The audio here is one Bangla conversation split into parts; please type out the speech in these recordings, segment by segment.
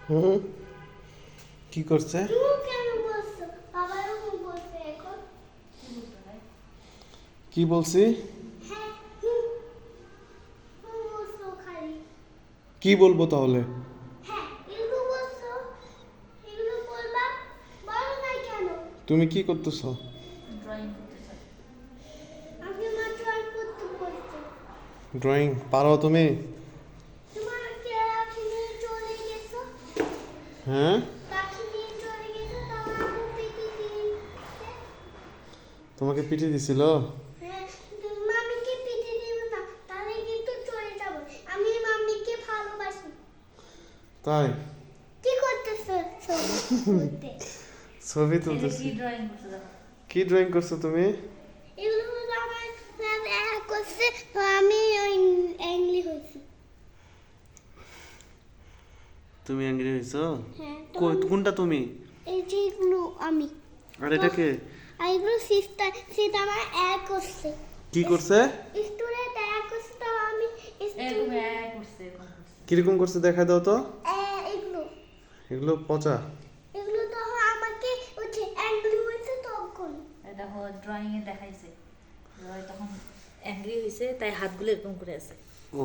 হুম, কি করছে? তুমি কেন বলছো? বাবাও বলছে এখন। কি বলছি? হ্যাঁ, বলছো খালি। কি বলবো তাহলে? হ্যাঁ, এগুলো বলছো, এগুলো বলবা, বলো না কেন? তুমি কি করতেছ? ড্রয়িং করতেছে। আমি মাত্র আর করতে বলছি। ড্রয়িং পারো তুমি? তোমাকে রাখি নিয়ে চলে গেছো, হ্যাঁ, রাখি নিয়ে চলে গেছো, তাও আমি পেটি দিয়েছে। তোমাকে পিটিয়ে দিছিল? হ্যাঁ, তুমি মামিকে পিটি দিও না, তাহলে কিন্তু চলে যাবো। আমি মামিকে ভালোবাসি। তাই? কি করতেছো? ছবি ছবি এই যে তুলতেছি। কি ড্রয়িং করছে দেখো। কি ড্রয়িং করছো তুমি? এগুলো হলো আমার স্যার করছে, তো আমি ওই অ্যাংলি হয়েছি। তুমি অ্যাংরি হয়েছো? হ্যাঁ, তো কই কোনটা তুমি? এই যে এগুলো আমি। আর এটা কে? আর এগুলো সিস্টার, সেটা আমার করছে। কি করছে? স্টুডেন্ট করছে, তো আমি এরকম করছে এরকম করছে। কিরকম করছে দেখাই দাও তো। এগুলো এগুলো পচা। এগুলো তো আমাকে হচ্ছে অ্যাংলি হয়েছে তখন। এই দেখো ড্রয়িং এ দেখাইছে রয় তখন অ্যাংরি হয়েছে তাই হাতগুলো এরকম করে আছে। ও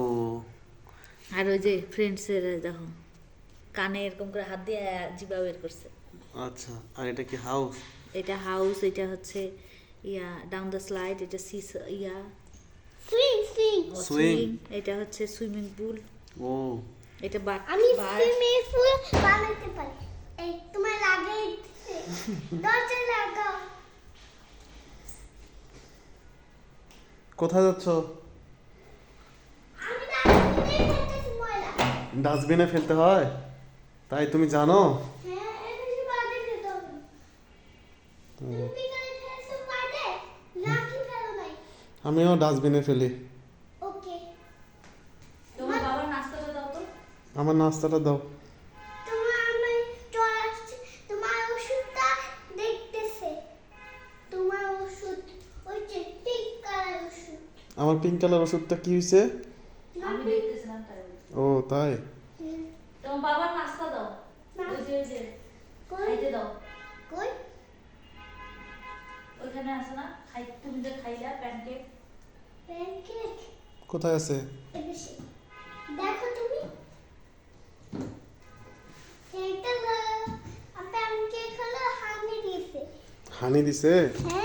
আর ওই যে ফ্রেন্ডসের দেখো কানে এরকম করে হাত দিয়ে জিবা বের করছে। আচ্ছা, আর এটা কি হাউস? এটা হাউস, এটা হচ্ছে ইয়া ডাউন দ্য স্লাইড, এটা সিস ইয়া সুইং সুইং। Swing. এটা হচ্ছে সুইমিং পুল, ও এটা বাট আমি বার সুইমিং পুল বানাতে পারি। এই তোমার লাগাই দিছে, দরজা লাগাও। কোথায় যাচ্ছ? আমি ডাস্টবিনে ফেলতেছি ময়লা। ডাস্টবিনে ফেলতে হয়? তাই তুমি জানো? হ্যাঁ, এটা কি বাদে খেতে হবে? তুমি বিকালে ফেলছো বাদে, নাকি ফেলো নাই? আমিও ডাস্টবিনে ফেলি। ওকে। তোমার বাবার নাস্তাটা দাও তো। আমার নাস্তাটা দাও। তোমার আমি চলে আসছে, তোমার ওষুধটা দেখতেছে। তোমার ওষুধ ওই যে পিঙ্ক কালার ওষুধ। আমার পিঙ্ক কালার ওষুধটা কি হয়েছে? আমি দেখতেছিলাম তাই বলছি। ও তাই? হুম, তোমার বাবার নাস্তা দাও। না। ওই যে কই খাইতে দাও। কই ওইখানে আছে না খাই, তুমি যে খাইলা প্যানকেক। প্যানকেক কোথায় আছে? এসে দেখো তুমি এটা প্যানকেক হলো হানি দিয়েছে। হানি দিছে? হ্যাঁ,